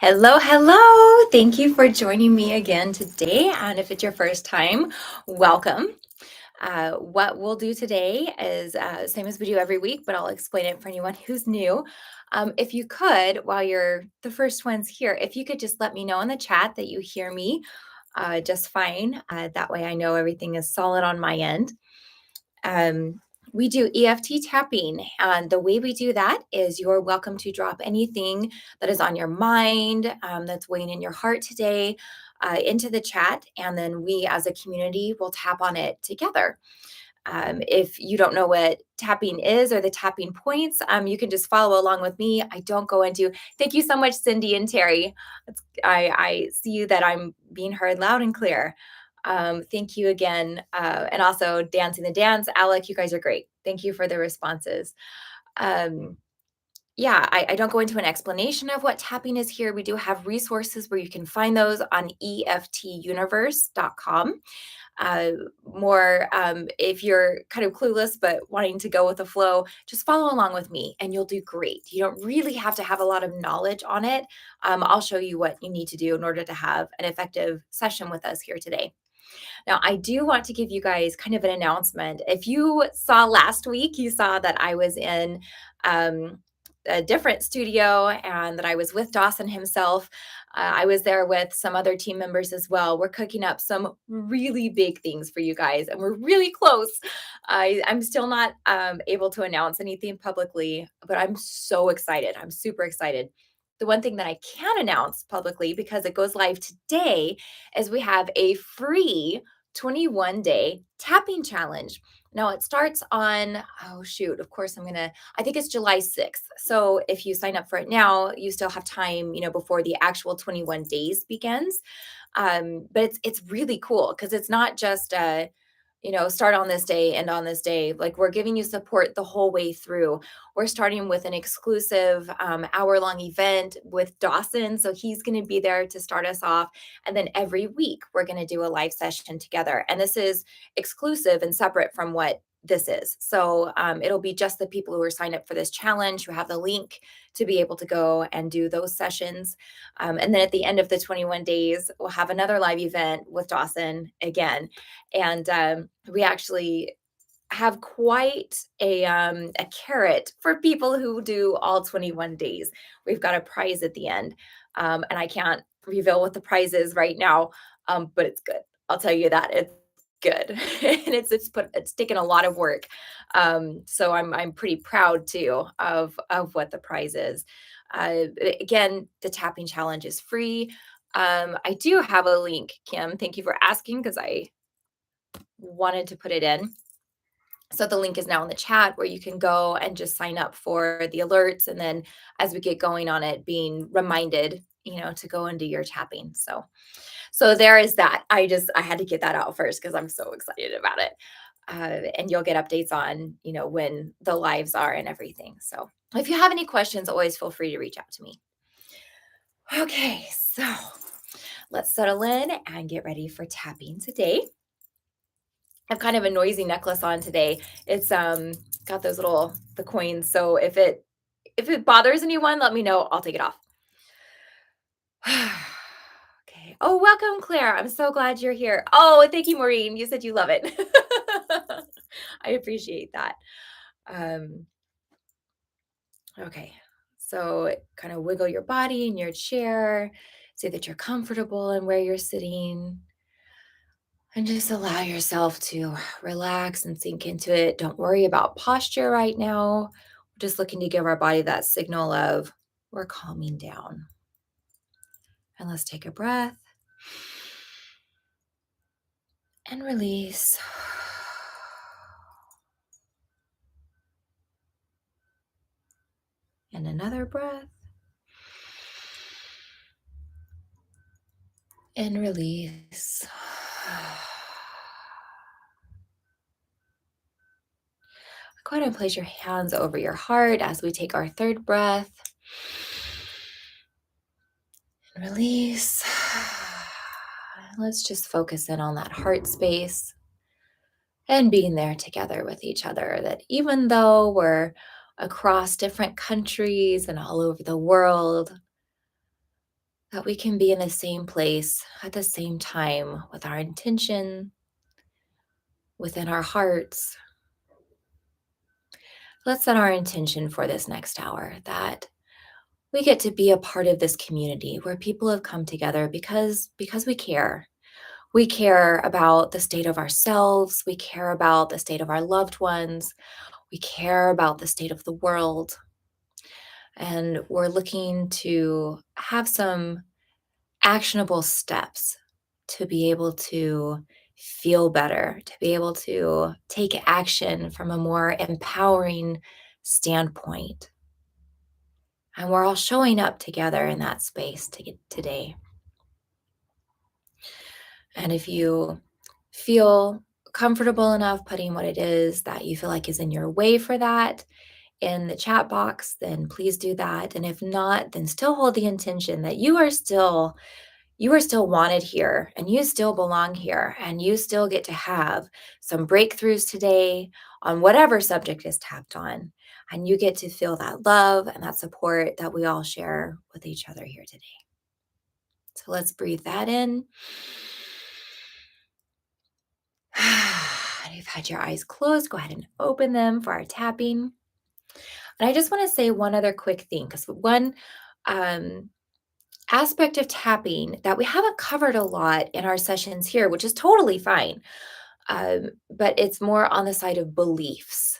Hello, hello. Thank you for joining me again today. And if it's your first time, welcome. What we'll do today is same as we do every week, but I'll explain it for anyone who's new. If you could, while you're the first ones here, if you could just let me know in the chat that you hear me just fine. That way I know everything is solid on my end. Um, we do EFT tapping, and the way we do that is you're welcome to drop anything that is on your mind, that's weighing in your heart today, into the chat, and then we as a community will tap on it together. If you don't know what tapping is or the tapping points, you can just follow along with me. I don't go into. Thank you so much, Cindy and Terry. I see you that I'm being heard loud and clear. Thank you again. And also Dancing the Dance. Alec, you guys are great. Thank you for the responses. Um, yeah, I don't go into an explanation of what tapping is here. We do have resources where you can find those on eftuniverse.com. Uh, more, if you're kind of clueless but wanting to go with the flow, just follow along with me and you'll do great. You don't really have to have a lot of knowledge on it. I'll show you what you need to do in order to have an effective session with us here today. Now, I do want to give you guys kind of an announcement. If you saw last week, you saw that I was in um, a different studio and that I was with Dawson himself. I was there with some other team members as well. We're cooking up some really big things for you guys, and we're really close. I'm still not able to announce anything publicly, but I'm so excited. I'm super excited. The one thing that I can announce publicly, because it goes live today, is we have a free 21-day tapping challenge. Now it starts on, oh shoot, of course I think it's July 6th. So if you sign up for it now, you still have time, before the actual 21 days begins. But it's really cool because it's not just start on this day, end on this day. Like, we're giving you support the whole way through. We're starting with an exclusive hour-long event with Dawson. So he's going to be there to start us off. And then every week, we're going to do a live session together. And this is exclusive and separate from what this is. So it'll be just the people who are signed up for this challenge who have the link to be able to go and do those sessions. And then at the end of the 21 days, we'll have another live event with Dawson again. And we actually have quite a carrot for people who do all 21 days. We've got a prize at the end. And I can't reveal what the prize is right now, but it's good. I'll tell you that it's good. And it's taken a lot of work. So I'm pretty proud too of what the prize is. Again, the tapping challenge is free. I do have a link, Kim. Thank you for asking, because I wanted to put it in. So the link is now in the chat where you can go and just sign up for the alerts. And then as we get going on it, being reminded, to go and do your tapping. So there is that. I had to get that out first because I'm so excited about it. And you'll get updates on, when the lives are and everything. So if you have any questions, always feel free to reach out to me. Okay, so let's settle in and get ready for tapping today. I have kind of a noisy necklace on today. It's got those the coins. So if it bothers anyone, let me know. I'll take it off. Okay. Oh, welcome, Claire. I'm so glad you're here. Oh, thank you, Maureen. You said you love it. I appreciate that. Okay. So kind of wiggle your body in your chair. See that you're comfortable in where you're sitting. And just allow yourself to relax and sink into it. Don't worry about posture right now. We're just looking to give our body that signal of we're calming down. And let's take a breath and release. And another breath and release. Go ahead and place your hands over your heart as we take our third breath. And release. Let's just focus in on that heart space and being there together with each other. That even though we're across different countries and all over the world, that we can be in the same place at the same time with our intention within our hearts. Let's set our intention for this next hour that we get to be a part of this community where people have come together because we care. We care about the state of ourselves, we care about the state of our loved ones, we care about the state of the world, and we're looking to have some actionable steps to be able to feel better, to be able to take action from a more empowering standpoint. And we're all showing up together in that space today. And if you feel comfortable enough putting what it is that you feel like is in your way for that in the chat box, then please do that. And if not, then still hold the intention that you are still wanted here and you still belong here and you still get to have some breakthroughs today on whatever subject is tapped on. And you get to feel that love and that support that we all share with each other here today. So let's breathe that in. And you've had your eyes closed, go ahead and open them for our tapping. And I just want to say one other quick thing because one um, aspect of tapping that we haven't covered a lot in our sessions here, which is totally fine, but it's more on the side of beliefs.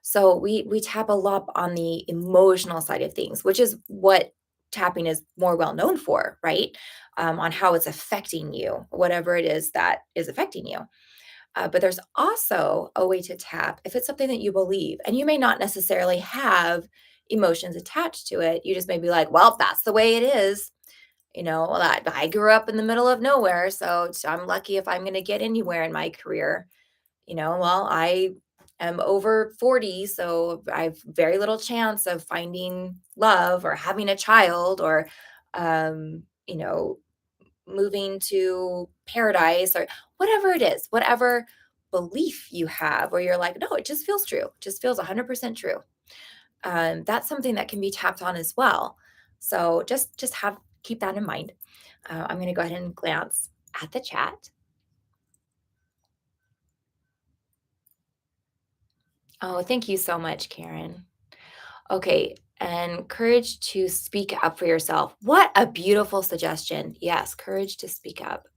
So we tap a lot on the emotional side of things, which is what tapping is more well known for, right? On how it's affecting you, whatever it is that is affecting you. But there's also a way to tap if it's something that you believe, and you may not necessarily have emotions attached to it. You just may be like, well, that's the way it is. Well, I grew up in the middle of nowhere, so I'm lucky if I'm going to get anywhere in my career. Well, I am over 40, so I have very little chance of finding love or having a child or, um, you know, moving to paradise or whatever it is, whatever belief you have, where you're like, no, it just feels true, it just feels 100% true. That's something that can be tapped on as well. So just have keep that in mind. I'm going to go ahead and glance at the chat. Oh, thank you so much, Karen. Okay, and courage to speak up for yourself. What a beautiful suggestion. Yes, courage to speak up.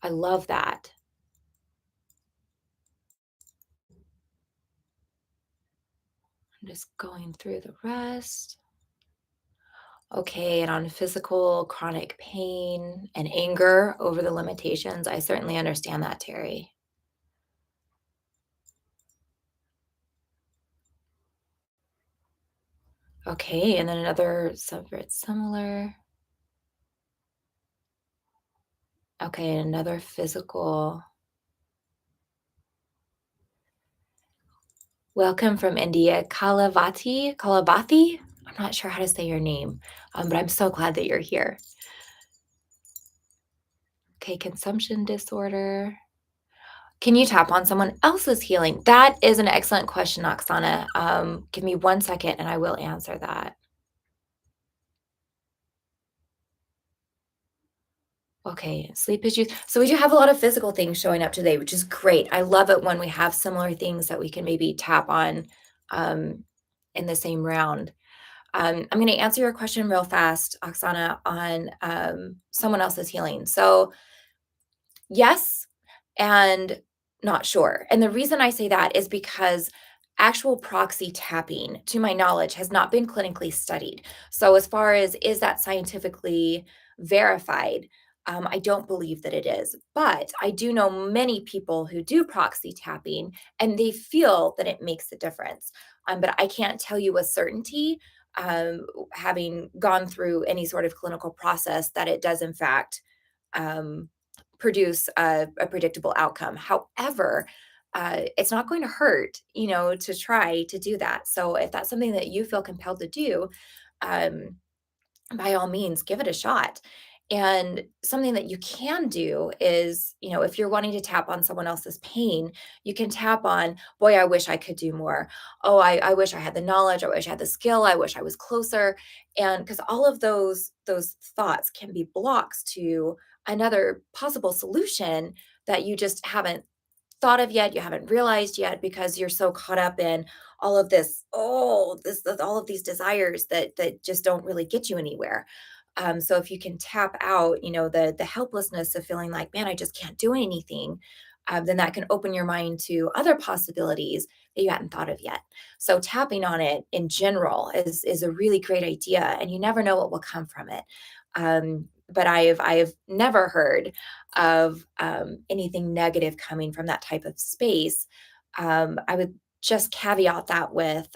I love that. I'm just going through the rest. Okay, and on physical chronic pain and anger over the limitations, I certainly understand that, Terry. Okay, and then another separate similar. Okay, another physical. Welcome from India, Kalavati. I'm not sure how to say your name, but I'm so glad that you're here. Okay, consumption disorder. Can you tap on someone else's healing? That is an excellent question, Oksana. Give me 1 second and I will answer that. Okay, sleep issues. So we do have a lot of physical things showing up today, which is great. I love it when we have similar things that we can maybe tap on um, in the same round. I'm going to answer your question real fast, Oksana, on someone else's healing. So yes, and not sure. And the reason I say that is because actual proxy tapping, to my knowledge, has not been clinically studied. So, as far as is that scientifically verified, I don't believe that it is. But I do know many people who do proxy tapping and they feel that it makes a difference. But I can't tell you with certainty, having gone through any sort of clinical process, that it does, in fact, um, produce a predictable outcome. However, it's not going to hurt, to try to do that. So if that's something that you feel compelled to do, um, by all means, give it a shot. And something that you can do is, if you're wanting to tap on someone else's pain, you can tap on, boy, I wish I could do more. Oh, I wish I had the knowledge. I wish I had the skill. I wish I was closer. And because all of those thoughts can be blocks to another possible solution that you just haven't thought of yet, you haven't realized yet because you're so caught up in all of this, all of these desires that just don't really get you anywhere. So if you can tap out, the helplessness of feeling like, man, I just can't do anything, then that can open your mind to other possibilities that you hadn't thought of yet. So tapping on it in general is a really great idea, and you never know what will come from it. But I've never heard of anything negative coming from that type of space. I would just caveat that with,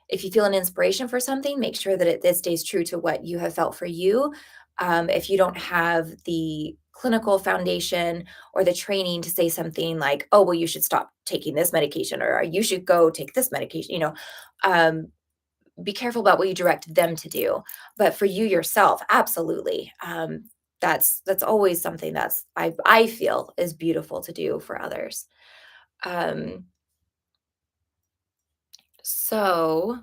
if you feel an inspiration for something, make sure that it stays true to what you have felt for you. If you don't have the clinical foundation or the training to say something like, oh, well, you should stop taking this medication, or you should go take this medication, um, be careful about what you direct them to do. But for you yourself, absolutely. That's always something that's I feel is beautiful to do for others. Um, so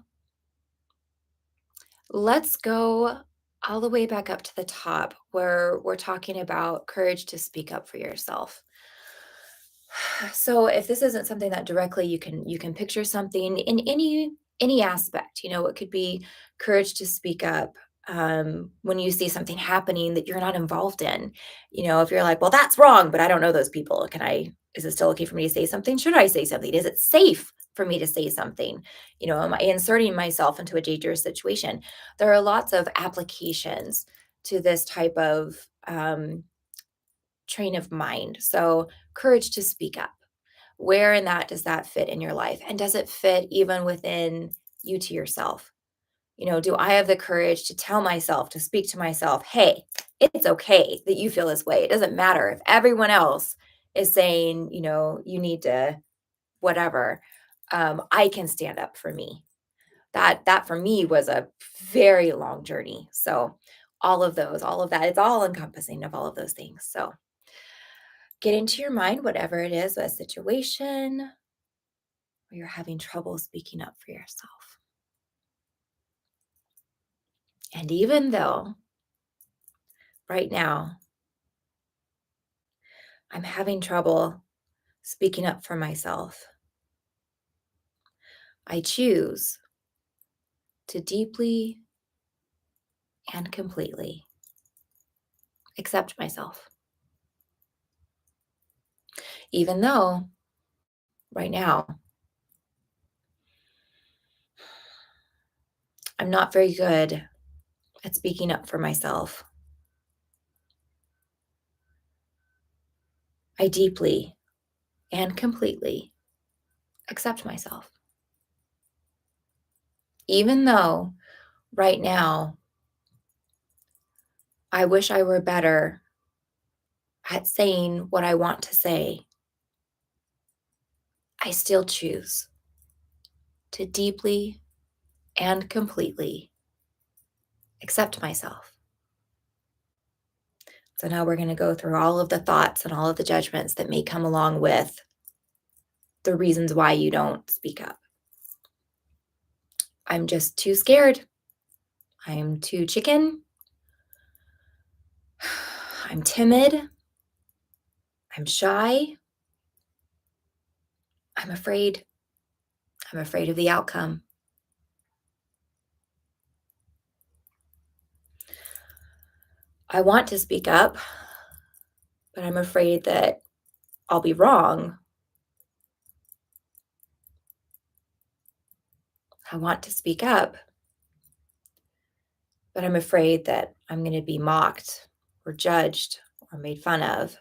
let's go all the way back up to the top where we're talking about courage to speak up for yourself. So if this isn't something that directly you can picture something in any aspect, it could be courage to speak up when you see something happening that you're not involved in. If you're like, well, that's wrong, but I don't know those people. Is it still okay for me to say something? Should I say something? Is it safe for me to say something? Am I inserting myself into a dangerous situation? There are lots of applications to this type of train of mind. So courage to speak up. Where in that does that fit in your life? And does it fit even within you to yourself? Do I have the courage to tell myself, to speak to myself, hey, it's okay that you feel this way. It doesn't matter if everyone else is saying, you need to whatever. I can stand up for me. That for me was a very long journey. So all of that, it's all encompassing of all of those things. So get into your mind, whatever it is, a situation where you're having trouble speaking up for yourself. And even though right now I'm having trouble speaking up for myself, I choose to deeply and completely accept myself. Even though right now I'm not very good at speaking up for myself, I deeply and completely accept myself. Even though right now I wish I were better at saying what I want to say, I still choose to deeply and completely accept myself. So now we're going to go through all of the thoughts and all of the judgments that may come along with the reasons why you don't speak up. I'm just too scared. I'm too chicken. I'm timid. I'm shy. I'm afraid. I'm afraid of the outcome. I want to speak up, but I'm afraid that I'll be wrong. I want to speak up, but I'm afraid that I'm going to be mocked or judged or made fun of.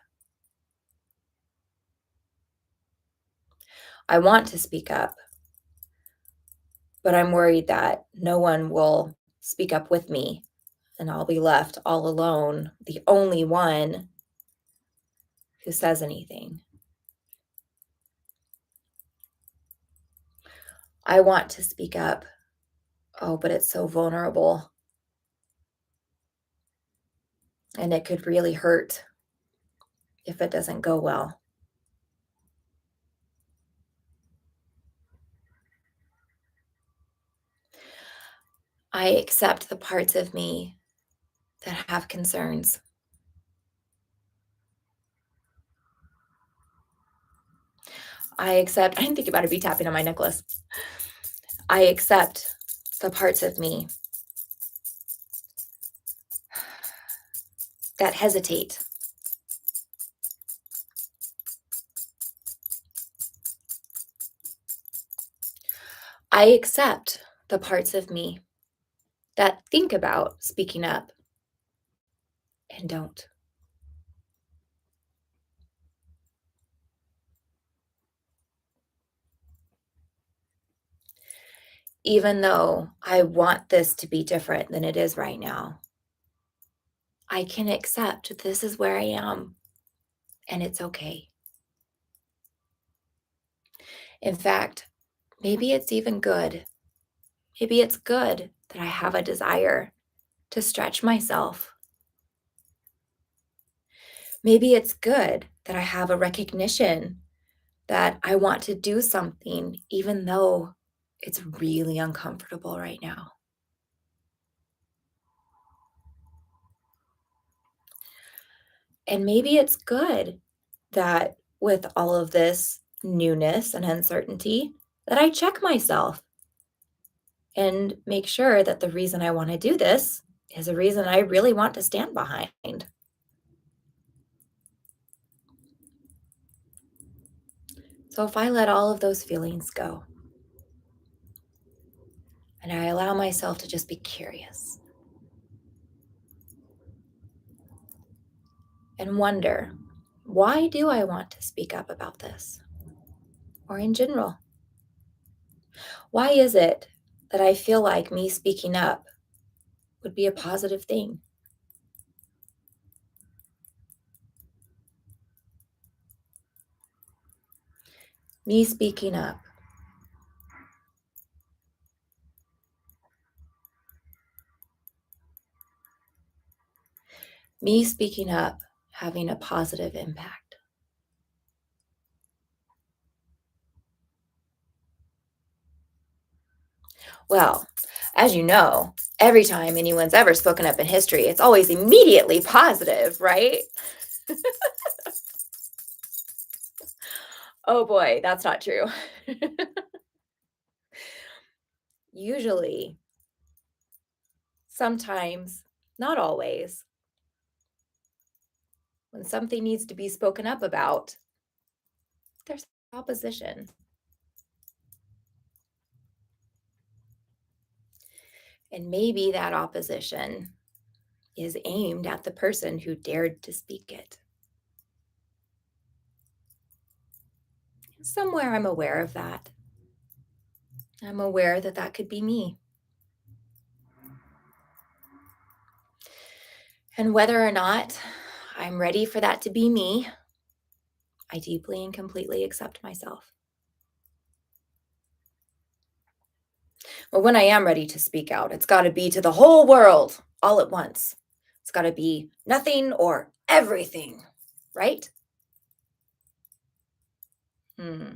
I want to speak up, but I'm worried that no one will speak up with me and I'll be left all alone, the only one who says anything. I want to speak up. Oh, but it's so vulnerable. and it could really hurt if it doesn't go well. I accept the parts of me that have concerns. I didn't think about it be tapping on my necklace. I accept the parts of me that hesitate. I accept the parts of me that think about speaking up and don't. Even though I want this to be different than it is right now, I can accept this is where I am and it's okay. In fact, maybe it's even good. Maybe it's good that I have a desire to stretch myself. Maybe it's good that I have a recognition that I want to do something, even though it's really uncomfortable right now. And maybe it's good that with all of this newness and uncertainty, that I check myself and make sure that the reason I want to do this is a reason I really want to stand behind. So if I let all of those feelings go and I allow myself to just be curious and wonder, why do I want to speak up about this? Or in general, why is it that I feel like me speaking up would be a positive thing? Me speaking up, me speaking up having a positive impact. Well, as you know, every time anyone's ever spoken up in history, it's always immediately positive, right? Oh boy, that's not true. Usually, sometimes, not always, when something needs to be spoken up about, there's opposition. And maybe that opposition is aimed at the person who dared to speak it. Somewhere I'm aware of that. I'm aware that that could be me. And whether or not I'm ready for that to be me, I deeply and completely accept myself. But when I am ready to speak out, it's got to be to the whole world all at once. It's got to be nothing or everything, right? Hmm.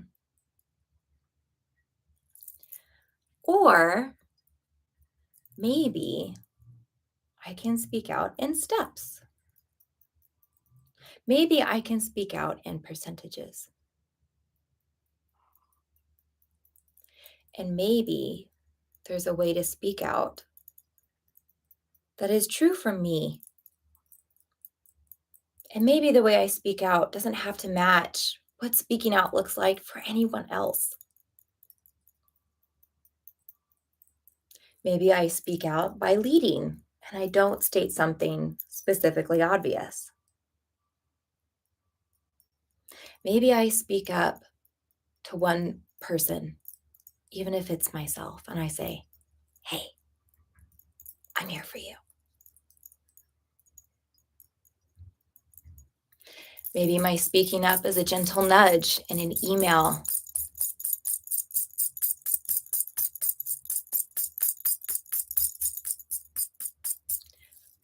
Or maybe I can speak out in steps. Maybe I can speak out in percentages. And maybe there's a way to speak out that is true for me. And maybe the way I speak out doesn't have to match what speaking out looks like for anyone else. Maybe I speak out by leading and I don't state something specifically obvious. Maybe I speak up to one person, even if it's myself, and I say, hey, I'm here for you. Maybe my speaking up is a gentle nudge in an email.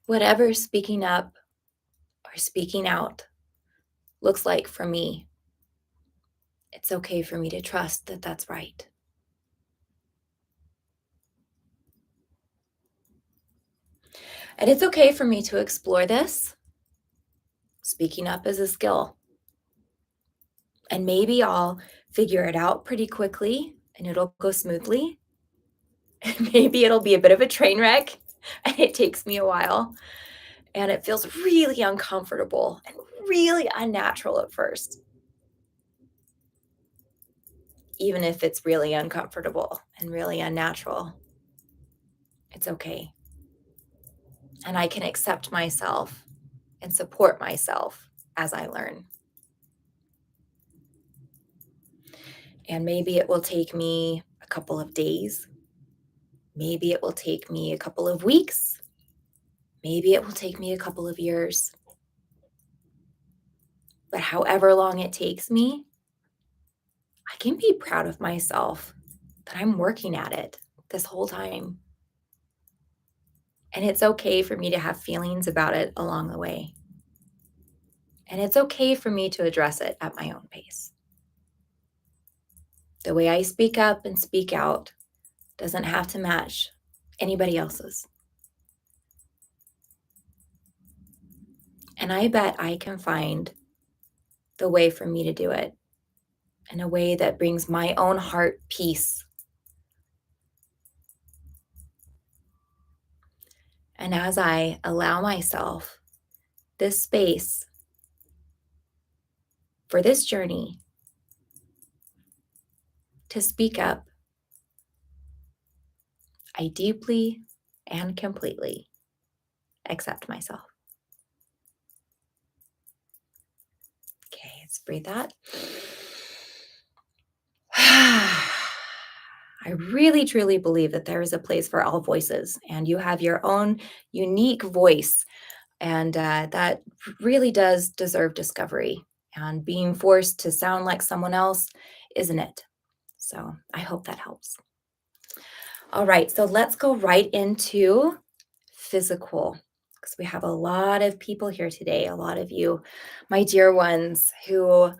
Whatever speaking up or speaking out looks like for me, it's okay for me to trust that that's right. And it's okay for me to explore this. Speaking up is a skill. And maybe I'll figure it out pretty quickly and it'll go smoothly. And maybe it'll be a bit of a train wreck and it takes me a while and it feels really uncomfortable and really unnatural at first, even if it's really uncomfortable and really unnatural. It's okay. And I can accept myself and support myself as I learn. And maybe it will take me a couple of days. Maybe it will take me a couple of weeks. Maybe it will take me a couple of years. But however long it takes me, I can be proud of myself that I'm working at it this whole time. And it's okay for me to have feelings about it along the way. And it's okay for me to address it at my own pace. The way I speak up and speak out doesn't have to match anybody else's. And I bet I can find the way for me to do it in a way that brings my own heart peace. And as I allow myself this space for this journey to speak up, I deeply and completely accept myself. Okay, let's breathe that. I really truly believe that there is a place for all voices, and you have your own unique voice, and that really does deserve discovery. And being forced to sound like someone else isn't it? So I hope that helps. All right, so let's go right into physical because we have a lot of people here today, a lot of you, my dear ones, who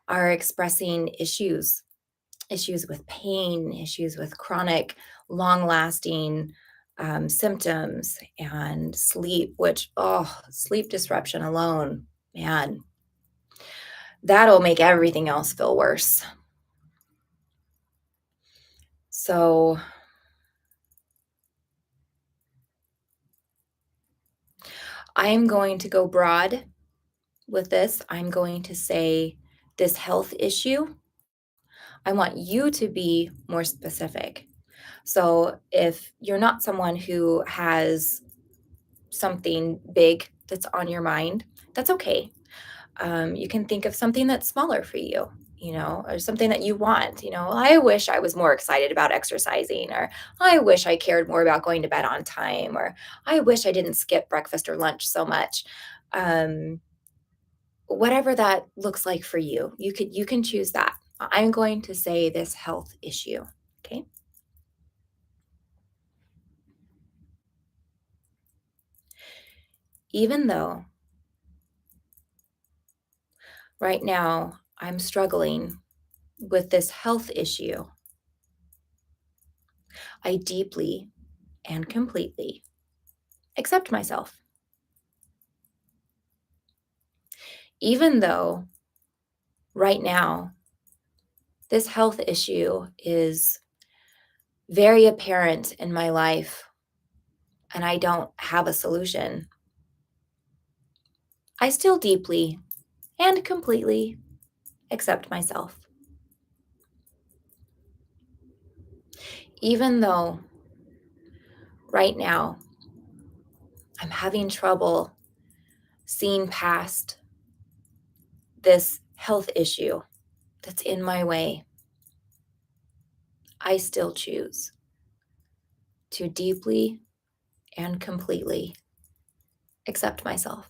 are expressing issues with pain, issues with chronic, long lasting symptoms and sleep, which, oh, sleep disruption alone, man, that'll make everything else feel worse. So, I'm going to go broad with this. I'm going to say this health issue. I want you to be more specific. So, if you're not someone who has something big that's on your mind, that's okay. You can think of something that's smaller for you, or something that you want. I wish I was more excited about exercising, or I wish I cared more about going to bed on time, or I wish I didn't skip breakfast or lunch so much. Um, Whatever that looks like for you, you can choose that. I'm going to say this health issue. Okay. Even though right now I'm struggling with this health issue, I deeply and completely accept myself. Even though right now this health issue is very apparent in my life and I don't have a solution, I still deeply and completely accept myself. Even though right now I'm having trouble seeing past this health issue that's in my way, I still choose to deeply and completely accept myself.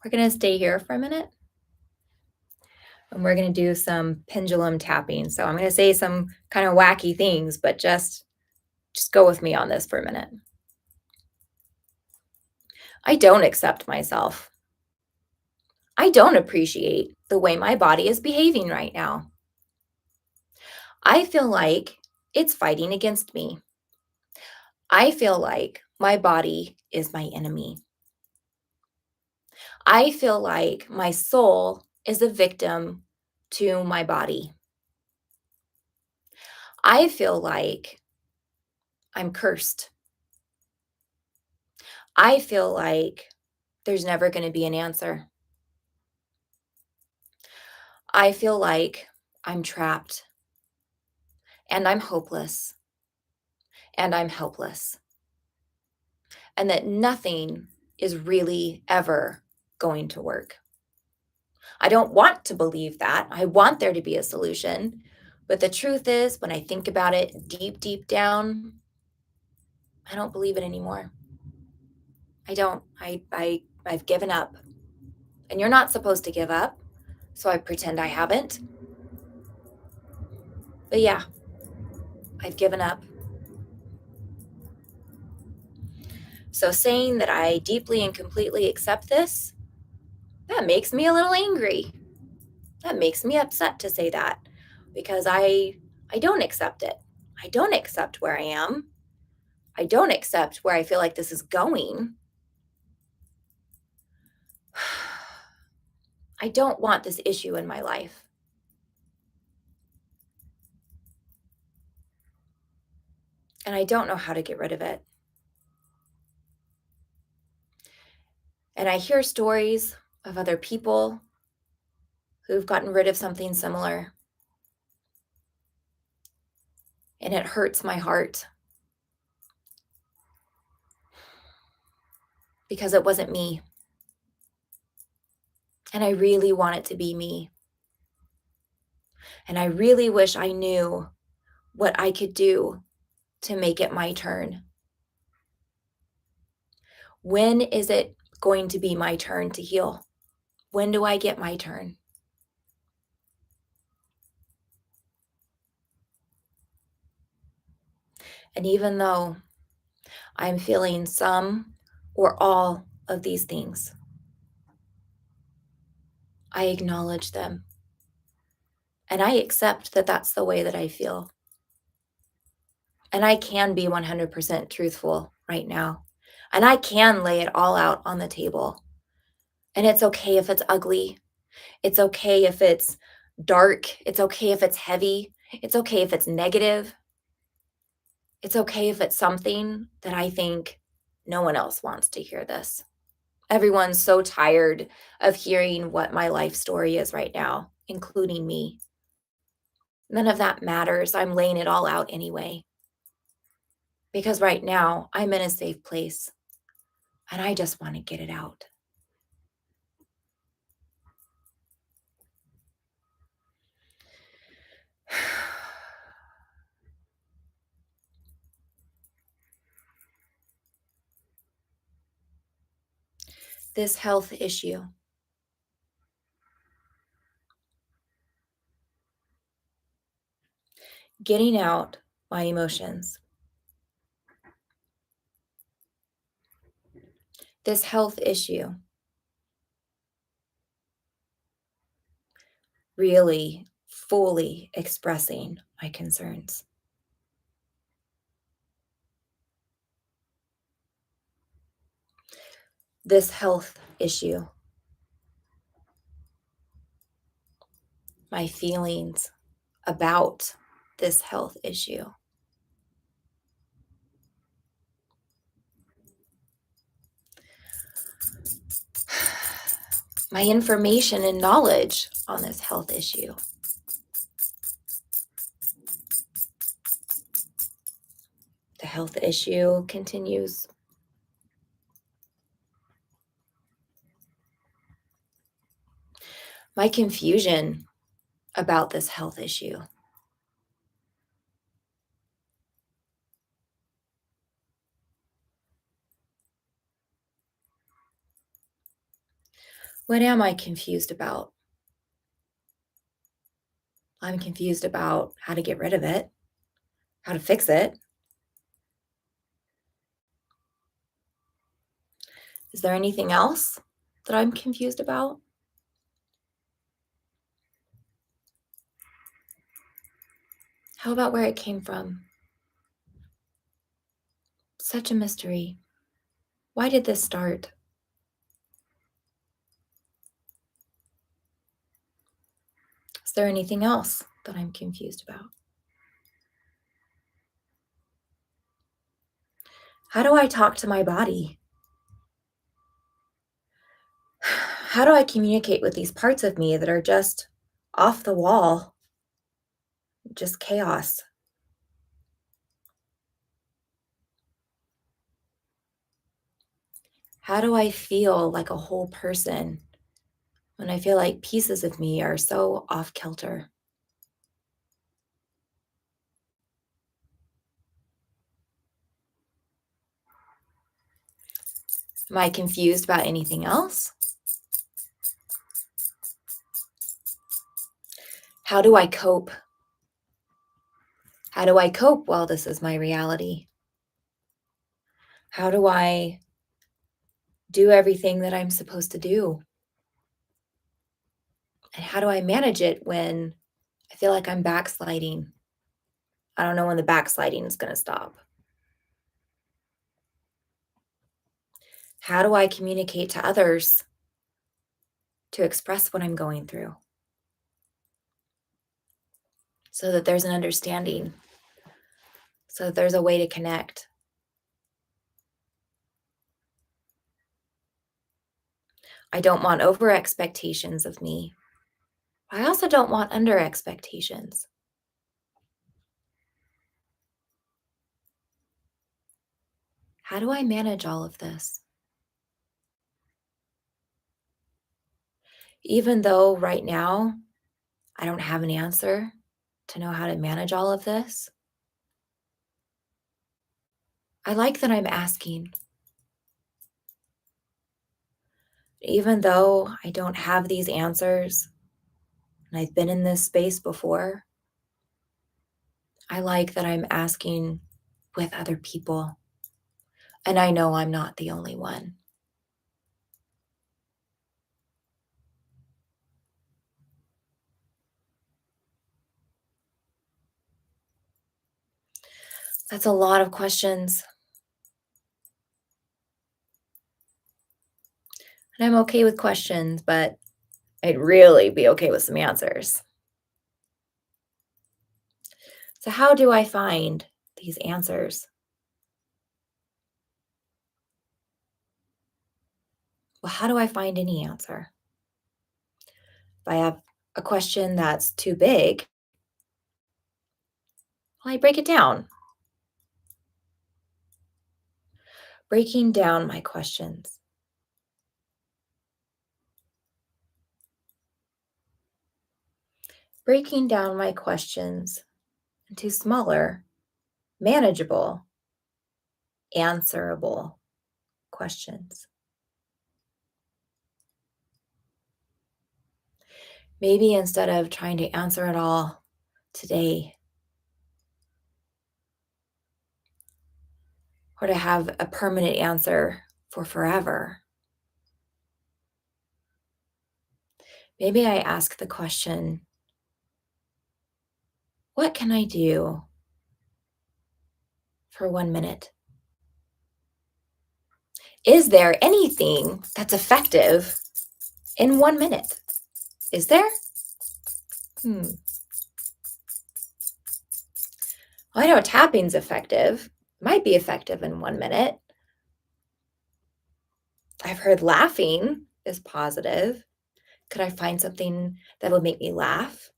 We're going to stay here for a minute and we're going to do some pendulum tapping. So I'm going to say some kind of wacky things, but just go with me on this for a minute. I don't accept myself. I don't appreciate the way my body is behaving right now. I feel like it's fighting against me. I feel like my body is my enemy. I feel like my soul is a victim to my body. I feel like I'm cursed. I feel like there's never going to be an answer. I feel like I'm trapped and I'm hopeless and I'm helpless and that nothing is really ever going to work. I don't want to believe that. I want there to be a solution. But the truth is, when I think about it deep, deep down, I don't believe it anymore. I don't. I've given up. And you're not supposed to give up. So I pretend I haven't. But yeah, I've given up. So saying that I deeply and completely accept this, that makes me a little angry. That makes me upset to say that because I don't accept it. I don't accept where I am. I don't accept where I feel like this is going. I don't want this issue in my life. And I don't know how to get rid of it. And I hear stories of other people who've gotten rid of something similar. And it hurts my heart because it wasn't me. And I really want it to be me. And I really wish I knew what I could do to make it my turn. When is it going to be my turn to heal? When do I get my turn? And even though I'm feeling some or all of these things, I acknowledge them. And I accept that that's the way that I feel. And I can be 100% truthful right now. And I can lay it all out on the table. And it's okay if it's ugly. It's okay if it's dark. It's okay if it's heavy. It's okay if it's negative. It's okay if it's something that I think no one else wants to hear this. Everyone's so tired of hearing what my life story is right now, including me. None of that matters. I'm laying it all out anyway. Because right now, I'm in a safe place and I just want to get it out. This health issue, getting out my emotions, this health issue, really fully expressing my concerns. This health issue, my feelings about this health issue. My information and knowledge on this health issue. The health issue continues. My confusion about this health issue. What am I confused about? I'm confused about how to get rid of it, how to fix it. Is there anything else that I'm confused about? How about where it came from? Such a mystery. Why did this start? Is there anything else that I'm confused about? How do I talk to my body? How do I communicate with these parts of me that are just off the wall, just chaos? How do I feel like a whole person when I feel like pieces of me are so off kilter? Am I confused about anything else? How do I cope? How do I cope while this is my reality? How do I do everything that I'm supposed to do? And how do I manage it when I feel like I'm backsliding? I don't know when the backsliding is going to stop. How do I communicate to others to express what I'm going through so that there's an understanding, so that there's a way to connect? I don't want over expectations of me. I also don't want under expectations. How do I manage all of this? Even though right now I don't have an answer to know how to manage all of this, I like that I'm asking. Even though I don't have these answers and I've been in this space before, I like that I'm asking with other people. And I know I'm not the only one. That's a lot of questions. And I'm okay with questions, but I'd really be okay with some answers. So, how do I find these answers? Well, how do I find any answer? If I have a question that's too big, well, I break it down. Breaking down my questions. Breaking down my questions into smaller, manageable, answerable questions. Maybe instead of trying to answer it all today or to have a permanent answer for forever, maybe I ask the question, what can I do for 1 minute? Is there anything that's effective in 1 minute? Is there? Hmm. Well, I know tapping's effective, might be effective in 1 minute. I've heard laughing is positive. Could I find something that will make me laugh?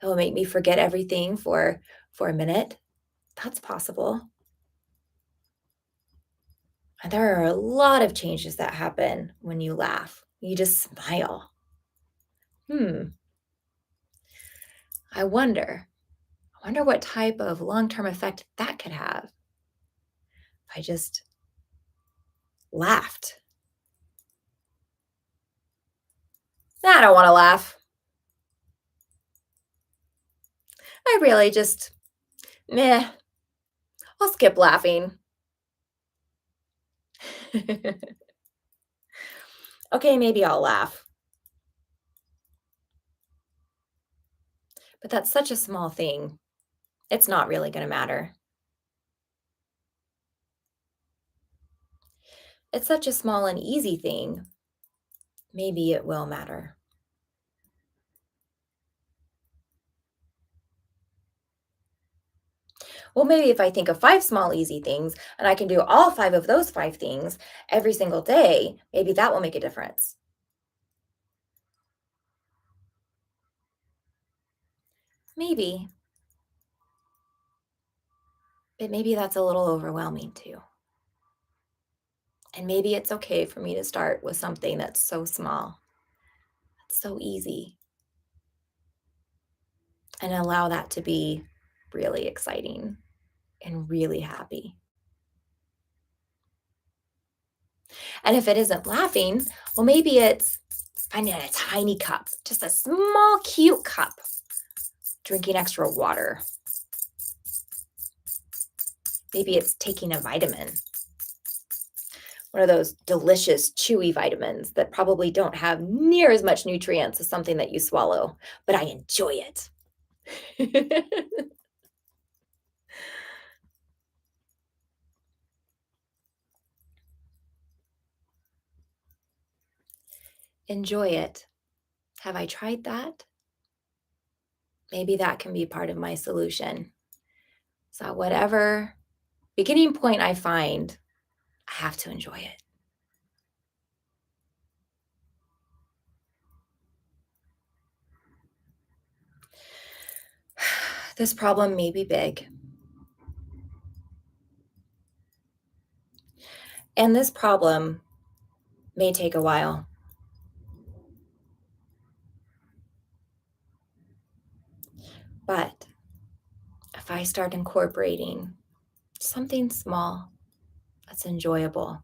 That will make me forget everything for a minute? That's possible. And there are a lot of changes that happen when you laugh. You just smile. Hmm. I wonder. I wonder what type of long-term effect that could have if I just laughed. Nah, I don't want to laugh. I really just, meh, I'll skip laughing. Okay, maybe I'll laugh. But that's such a small thing. It's not really going to matter. It's such a small and easy thing. Maybe it will matter. Well, maybe if I think of five small, easy things and I can do all five of those five things every single day, maybe that will make a difference. Maybe, but maybe that's a little overwhelming too. And maybe it's okay for me to start with something that's so small, that's so easy, and allow that to be really exciting and really happy. And if it isn't laughing, well, maybe it's finding a tiny cup, just a small, cute cup, drinking extra water. Maybe it's taking a vitamin, one of those delicious, chewy vitamins that probably don't have near as much nutrients as something that you swallow, but I enjoy it. Enjoy it. Have I tried that? Maybe that can be part of my solution. So, whatever beginning point I find, I have to enjoy it. This problem may be big, and this problem may take a while, but if I start incorporating something small that's enjoyable,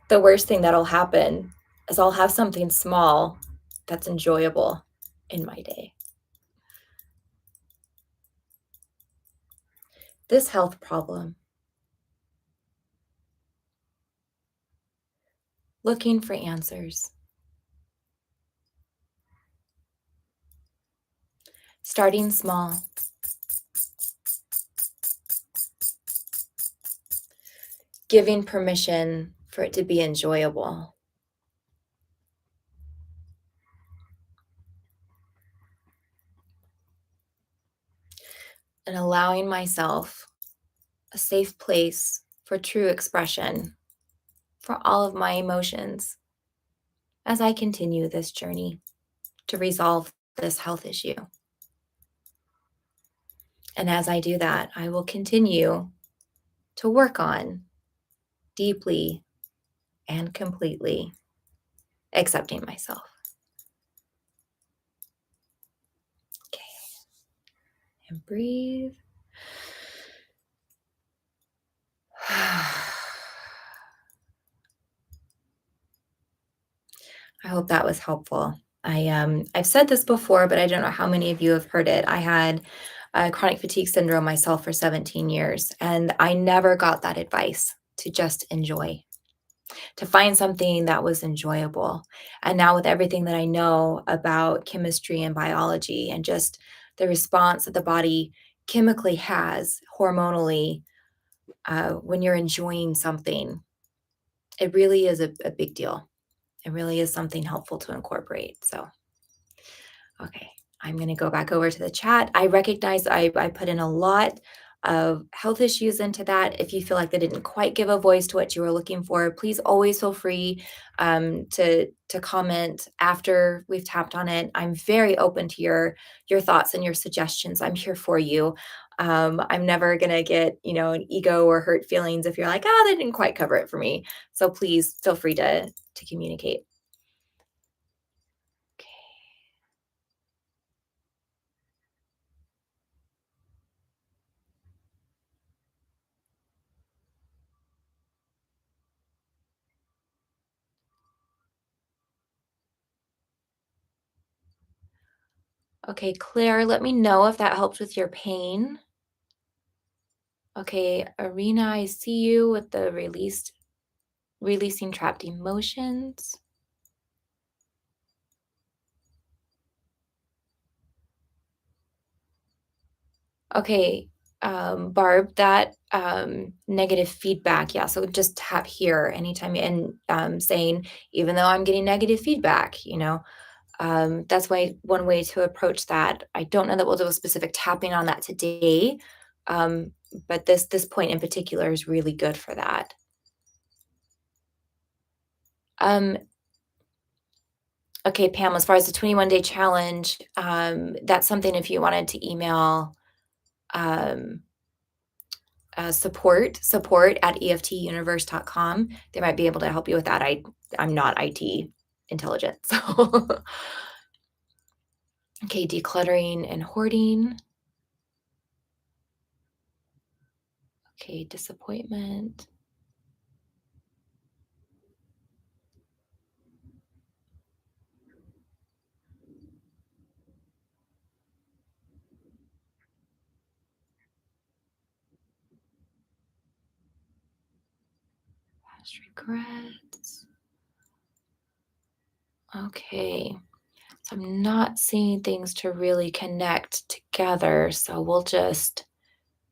the worst thing that'll happen is I'll have something small that's enjoyable in my day. This health problem, looking for answers, starting small, giving permission for it to be enjoyable, and allowing myself a safe place for true expression for all of my emotions as I continue this journey to resolve this health issue. And as I do that, I will continue to work on deeply and completely accepting myself. Okay, and breathe. I hope that was helpful. I've said this before, but I don't know how many of you have heard it. I had chronic fatigue syndrome myself for 17 years, and I never got that advice to just enjoy, to find something that was enjoyable. And now, with everything that I know about chemistry and biology and just the response that the body chemically has hormonally when you're enjoying something, it really is a big deal. It really is something helpful to incorporate. So, okay, I'm going to go back over to the chat. I recognize I put in a lot of health issues into that. If you feel like they didn't quite give a voice to what you were looking for, please always feel free to comment after we've tapped on it. I'm very open to your thoughts and your suggestions. I'm here for you. I'm never gonna get an ego or hurt feelings if you're like, oh, they didn't quite cover it for me. So please feel free to communicate. Okay, Claire, let me know if that helped with your pain. Okay, Arena, I see you with the released Releasing trapped emotions. Okay, Barb, that negative feedback. Yeah, so just tap here anytime and saying, even though I'm getting negative feedback, that's why one way to approach that. I don't know that we'll do a specific tapping on that today, um, but this point in particular is really good for that. Um, okay, Pam, as far as the 21-day challenge, that's something if you wanted to email um, support at eftuniverse.com. They might be able to help you with that. I'm not IT intelligent. So okay, decluttering and hoarding. Okay, disappointment. Past regrets. Okay. So I'm not seeing things to really connect together. So we'll just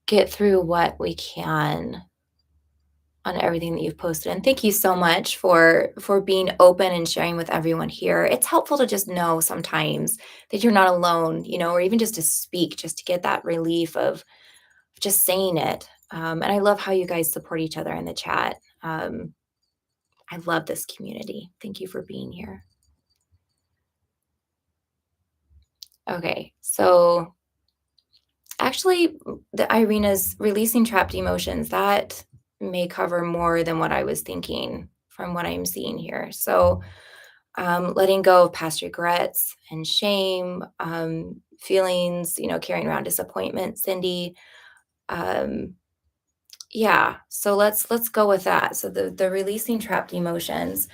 get through what we can on everything that you've posted. And thank you so much for being open and sharing with everyone here. It's helpful to just know sometimes that you're not alone, or even just to speak, just to get that relief of just saying it. And I love how you guys support each other in the chat. I love this community. Thank you for being here. Okay, so actually, the Irina's releasing trapped emotions, that may cover more than what I was thinking from what I'm seeing here. So, letting go of past regrets and shame, feelings, carrying around disappointment, Cindy. Um, yeah, so let's go with that. So the releasing trapped emotions,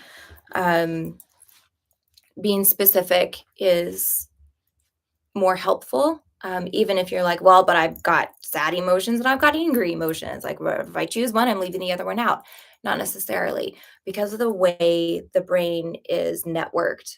um, being specific is more helpful. Even if you're like, well, but I've got sad emotions and I've got angry emotions. Like, if I choose one, I'm leaving the other one out. Not necessarily, because of the way the brain is networked.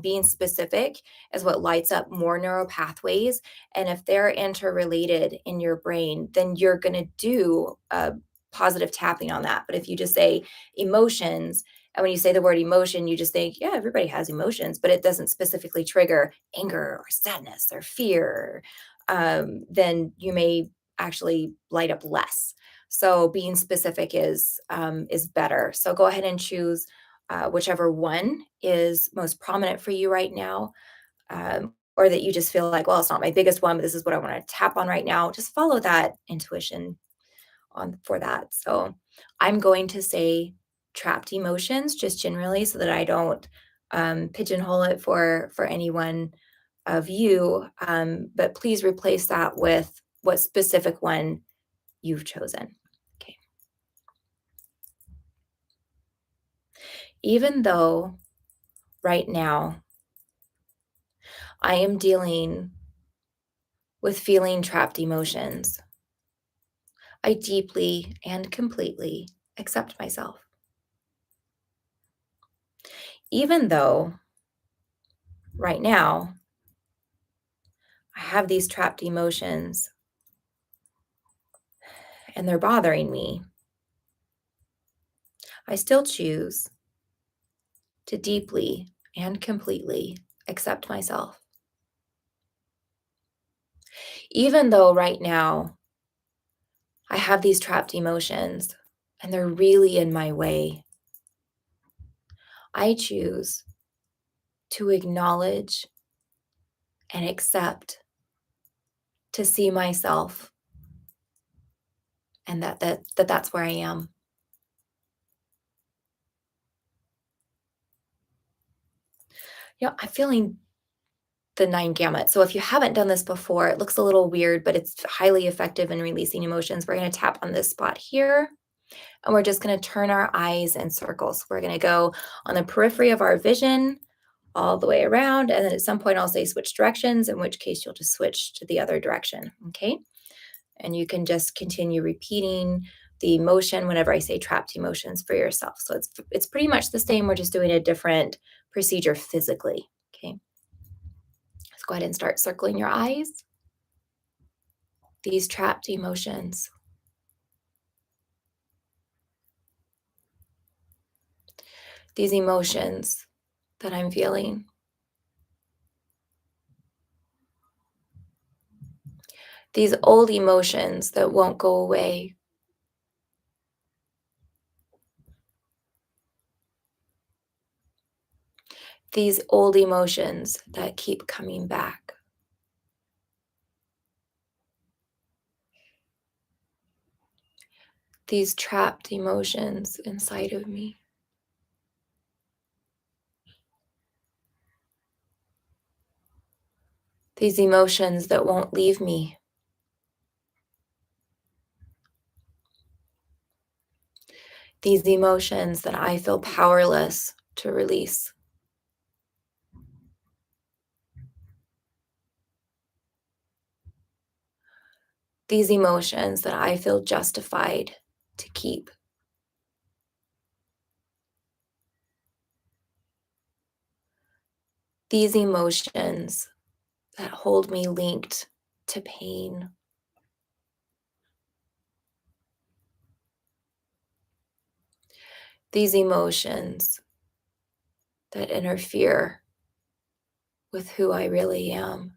Being specific is what lights up more neural pathways. And if they're interrelated in your brain, then you're going to do a positive tapping on that. But if you just say emotions, and when you say the word emotion, you just think, yeah, everybody has emotions, but it doesn't specifically trigger anger or sadness or fear, then you may actually light up less. So being specific is better. So go ahead and choose whichever one is most prominent for you right now, or that you just feel like, well, it's not my biggest one, but this is what I want to tap on right now. Just follow that intuition on for that. So I'm going to say trapped emotions just generally so that I don't pigeonhole it for anyone of you. But please replace that with what specific one you've chosen. Okay. Even though right now I am dealing with feeling trapped emotions, I deeply and completely accept myself. Even though right now I have these trapped emotions and they're bothering me, I still choose to deeply and completely accept myself. Even though right now I have these trapped emotions and they're really in my way, I choose to acknowledge and accept, to see myself, and that's where I am. I'm feeling the 9 gamut. So if you haven't done this before, it looks a little weird, but it's highly effective in releasing emotions. We're going to tap on this spot here, and we're just going to turn our eyes in circles. We're going to go on the periphery of our vision all the way around, and then at some point I'll say switch directions, in which case you'll just switch to the other direction. Okay, and you can just continue repeating the emotion whenever I say trapped emotions for yourself. So it's pretty much the same. We're just doing a different procedure physically. Okay. Let's go ahead and start circling your eyes. These trapped emotions. These emotions that I'm feeling. These old emotions that won't go away. These old emotions that keep coming back. These trapped emotions inside of me. These emotions that won't leave me. These emotions that I feel powerless to release. These emotions that I feel justified to keep. These emotions that hold me linked to pain. These emotions that interfere with who I really am.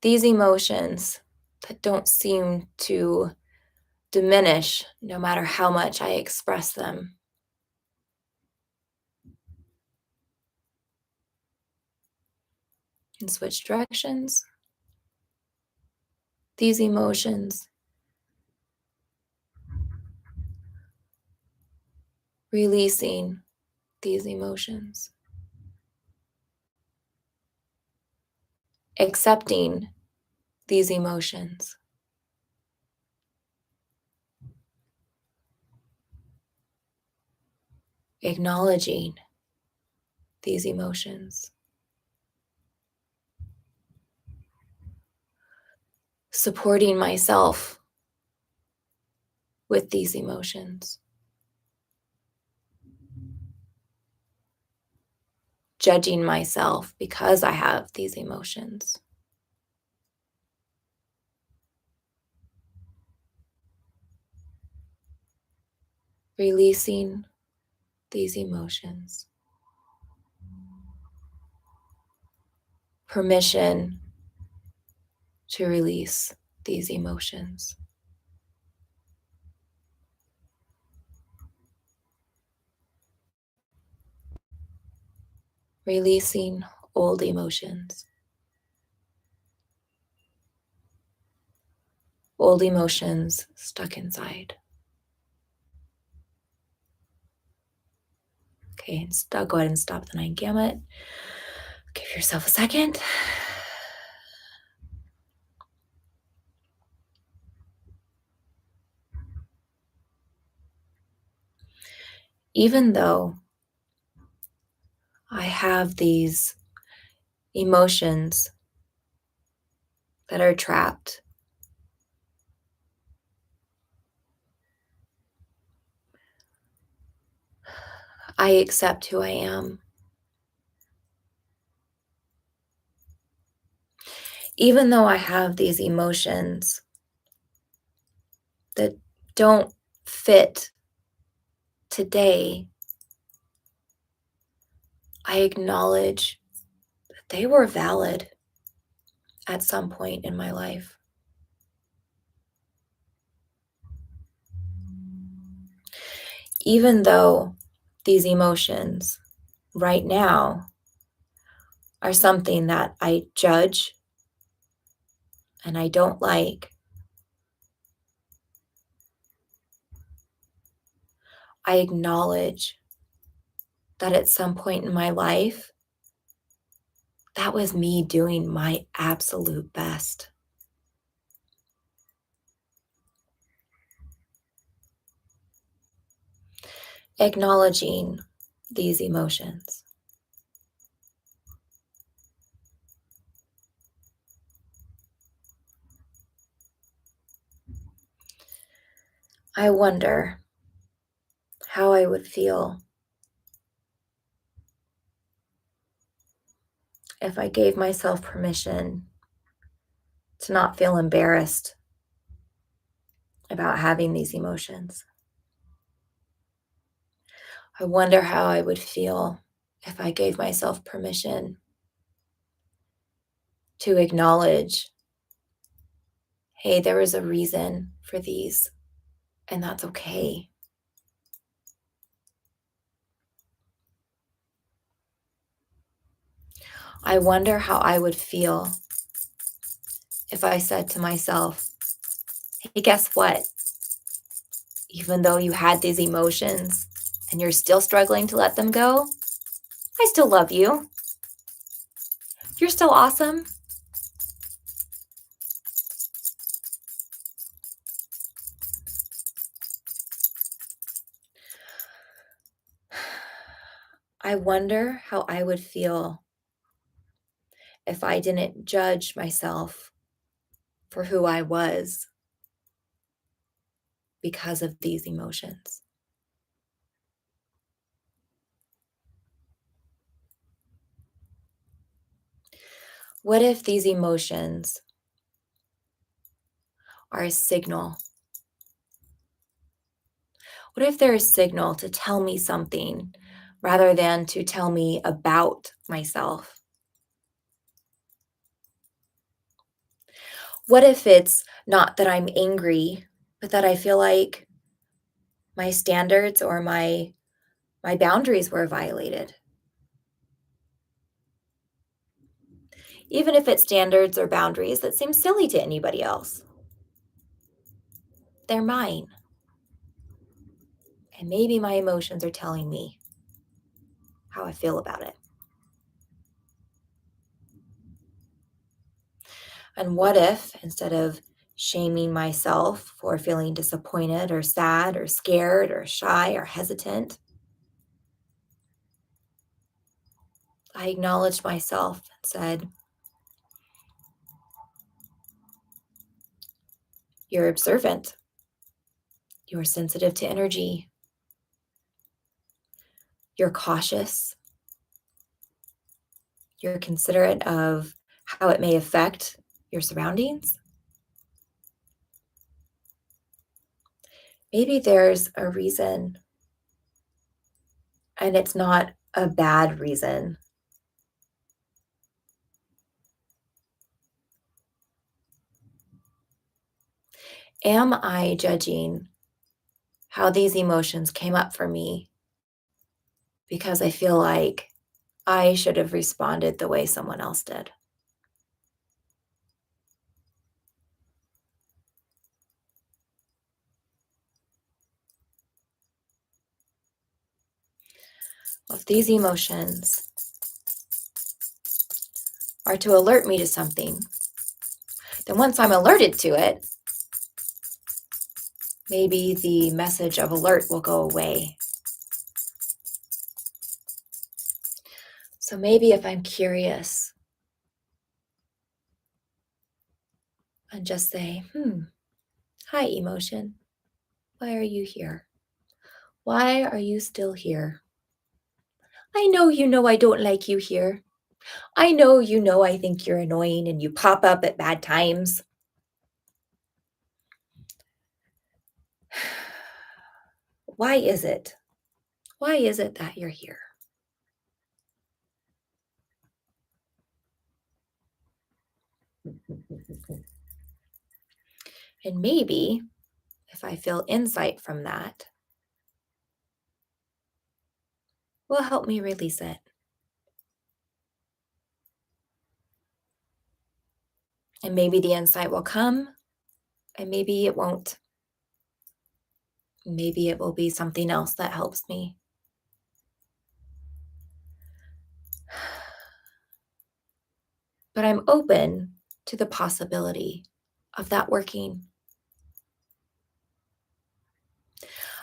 These emotions that don't seem to diminish no matter how much I express them. And switch directions. These emotions, releasing these emotions, accepting these emotions, acknowledging these emotions, supporting myself with these emotions, judging myself because I have these emotions. Releasing these emotions. Permission to release these emotions. Releasing old emotions. Old emotions stuck inside. Okay, go ahead and stop the 9 gamut. Give yourself a second. Even though I have these emotions that are trapped, I accept who I am. Even though I have these emotions that don't fit today, I acknowledge that they were valid at some point in my life. Even though these emotions right now are something that I judge and I don't like, I acknowledge that at some point in my life, that was me doing my absolute best. Acknowledging these emotions. I wonder how I would feel if I gave myself permission to not feel embarrassed about having these emotions. I wonder how I would feel if I gave myself permission to acknowledge, hey, there was a reason for these, and that's okay. I wonder how I would feel if I said to myself, hey, guess what? Even though you had these emotions and you're still struggling to let them go, I still love you. You're still awesome. I wonder how I would feel if I didn't judge myself for who I was because of these emotions. What if these emotions are a signal? What if they're a signal to tell me something rather than to tell me about myself? What if it's not that I'm angry, but that I feel like my standards or my boundaries were violated? Even if it's standards or boundaries that seem silly to anybody else, they're mine. And maybe my emotions are telling me how I feel about it. And what if, instead of shaming myself for feeling disappointed or sad or scared or shy or hesitant, I acknowledged myself and said, you're observant, you're sensitive to energy, you're cautious, you're considerate of how it may affect your surroundings. Maybe there's a reason, and it's not a bad reason. Am I judging how these emotions came up for me because I feel like I should have responded the way someone else did? Well, if these emotions are to alert me to something, then once I'm alerted to it, maybe the message of alert will go away. So maybe if I'm curious and just say, hi, emotion, why are you here? Why are you still here? I know I don't like you here. I know I think you're annoying and you pop up at bad times. Why is it? Why is it that you're here? And maybe if I feel insight from that, will help me release it. And maybe the insight will come and maybe it won't. Maybe it will be something else that helps me. But I'm open to the possibility of that working.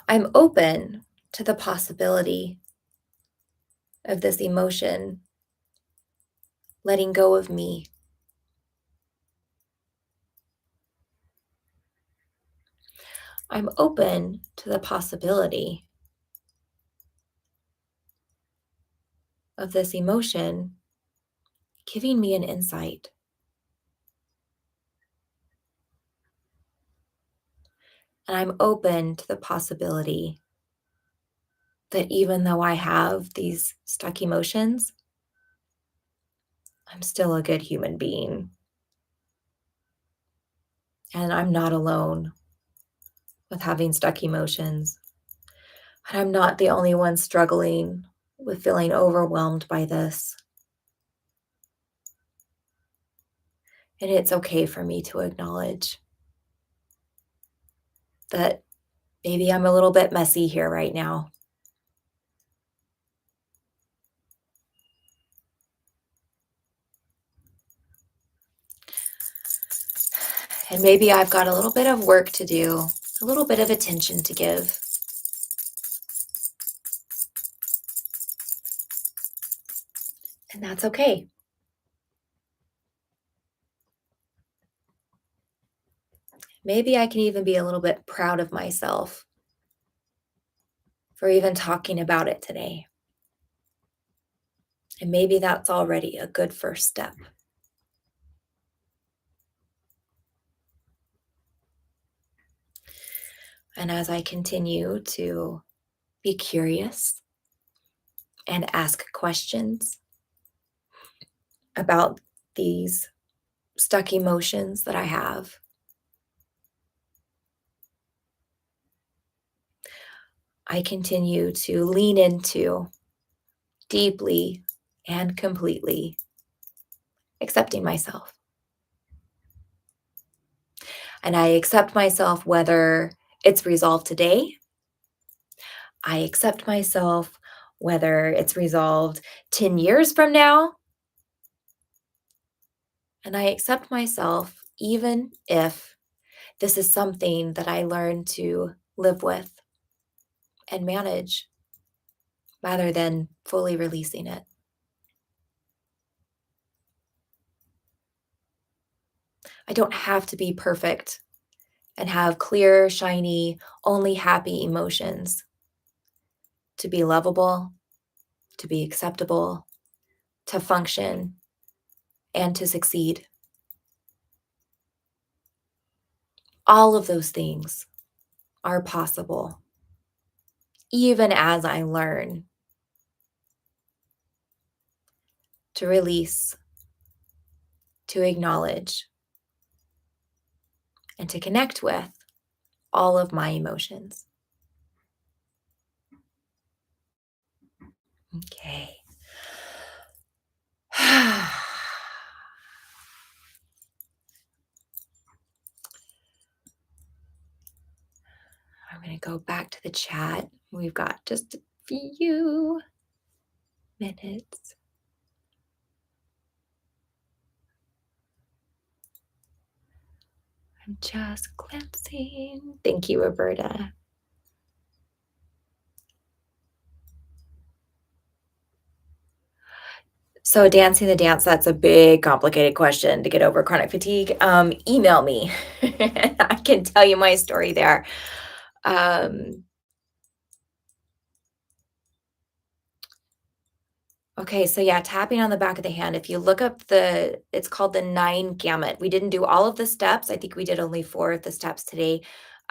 I'm open to the possibility of this emotion letting go of me. I'm open to the possibility of this emotion giving me an insight. And I'm open to the possibility that even though I have these stuck emotions, I'm still a good human being. And I'm not alone with having stuck emotions. And I'm not the only one struggling with feeling overwhelmed by this. And it's okay for me to acknowledge that maybe I'm a little bit messy here right now. And maybe I've got a little bit of work to do, a little bit of attention to give. And that's okay. Maybe I can even be a little bit proud of myself for even talking about it today. And maybe that's already a good first step. And as I continue to be curious and ask questions about these stuck emotions that I have, I continue to lean into deeply and completely accepting myself. And I accept myself whether it's resolved today. I accept myself whether it's resolved 10 years from now. And I accept myself even if this is something that I learn to live with and manage rather than fully releasing it. I don't have to be perfect and have clear, shiny, only happy emotions to be lovable, to be acceptable, to function, and to succeed. All of those things are possible, even as I learn to release, to acknowledge, and to connect with all of my emotions. Okay. I'm going to go back to the chat. We've got just a few minutes. I'm just glancing. Thank you, Roberta. So, dancing the dance, that's a big, complicated question to get over chronic fatigue. Email me. I can tell you my story there. Um, Okay, so yeah, tapping on the back of the hand. If you look up it's called the 9 gamut. We didn't do all of the steps. I think we did only 4 of the steps today.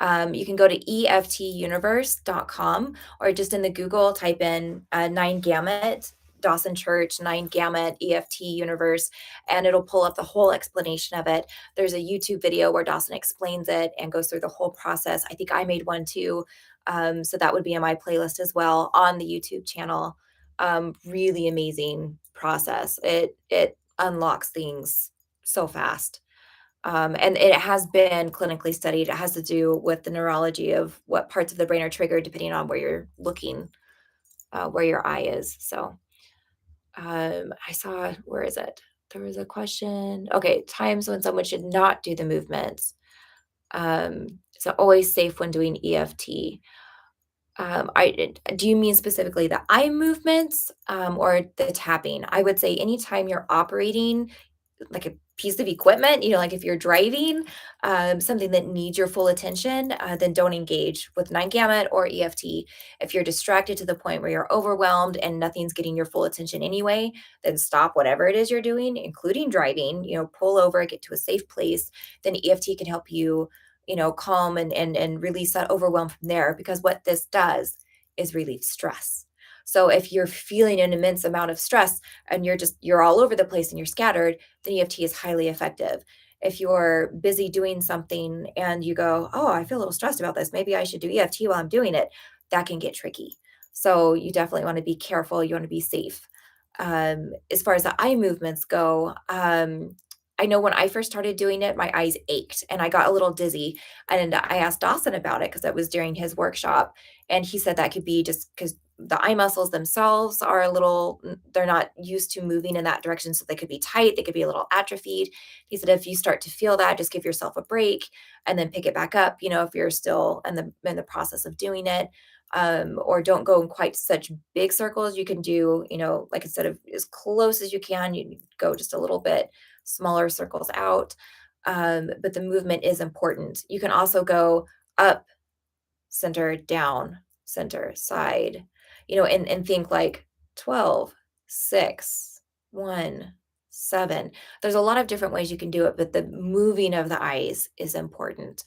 You can go to eftuniverse.com or just in the Google type in 9 gamut, Dawson Church, 9 gamut, EFT universe, and it'll pull up the whole explanation of it. There's a YouTube video where Dawson explains it and goes through the whole process. I think I made one too. So that would be in my playlist as well on the YouTube channel. Really amazing process. It unlocks things so fast. And it has been clinically studied. It has to do with the neurology of what parts of the brain are triggered depending on where you're looking, where your eye is. So I saw, where is it? There was a question. Okay, times when someone should not do the movements. So always safe when doing EFT. Do you mean specifically the eye movements, or the tapping? I would say anytime you're operating, like a piece of equipment, like if you're driving, something that needs your full attention, then don't engage with night gamut or EFT. If you're distracted to the point where you're overwhelmed and nothing's getting your full attention anyway, then stop whatever it is you're doing, including driving, pull over, get to a safe place. Then EFT can help you, calm and release that overwhelm from there, because what this does is relieve stress. So if you're feeling an immense amount of stress and you're all over the place and you're scattered, then EFT is highly effective. If you're busy doing something and you go, "Oh, I feel a little stressed about this. Maybe I should do EFT while I'm doing it," that can get tricky. So you definitely want to be careful. You want to be safe. As far as the eye movements go, I know when I first started doing it, my eyes ached and I got a little dizzy. And I asked Dawson about it because it was during his workshop. And he said that could be just because the eye muscles themselves are a little, they're not used to moving in that direction. So they could be tight, they could be a little atrophied. He said, if you start to feel that, just give yourself a break and then pick it back up, if you're still in the process of doing it. Or don't go in quite such big circles. You can do, like instead of as close as you can, you go just a little bit smaller circles out. But the movement is important. You can also go up, center, down, center, side, and think like 12, 6, 1, 7. There's a lot of different ways you can do it, but the moving of the eyes is important.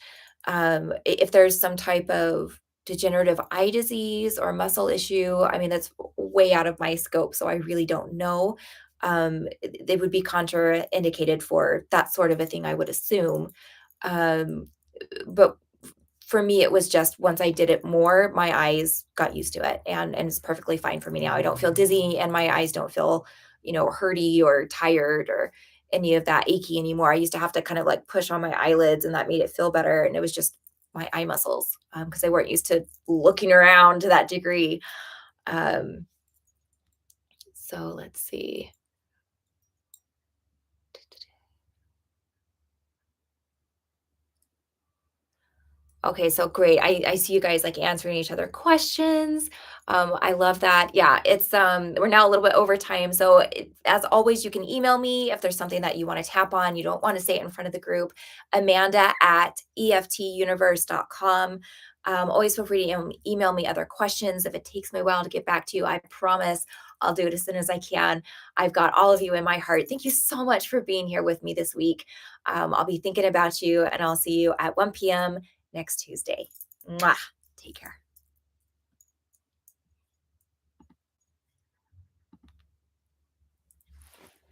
If there's some type of degenerative eye disease or muscle issue, I mean, that's way out of my scope, so I really don't know. They would be contraindicated for that sort of a thing, I would assume. Um, but for me, it was just once I did it more, my eyes got used to it, and it's perfectly fine for me now. I don't feel dizzy and my eyes don't feel, hurty or tired or any of that achy anymore. I used to have to kind of like push on my eyelids and that made it feel better. And it was just my eye muscles because they weren't used to looking around to that degree. Um, so let's see. Okay, so great. I see you guys like answering each other questions. I love that. Yeah, it's we're now a little bit over time. So as always, you can email me if there's something that you want to tap on. You don't want to say it in front of the group. Amanda@eftuniverse.com. Always feel free to email me other questions. If it takes me a while to get back to you, I promise I'll do it as soon as I can. I've got all of you in my heart. Thank you so much for being here with me this week. I'll be thinking about you and I'll see you at 1 p.m. next Tuesday. Mwah. Take care.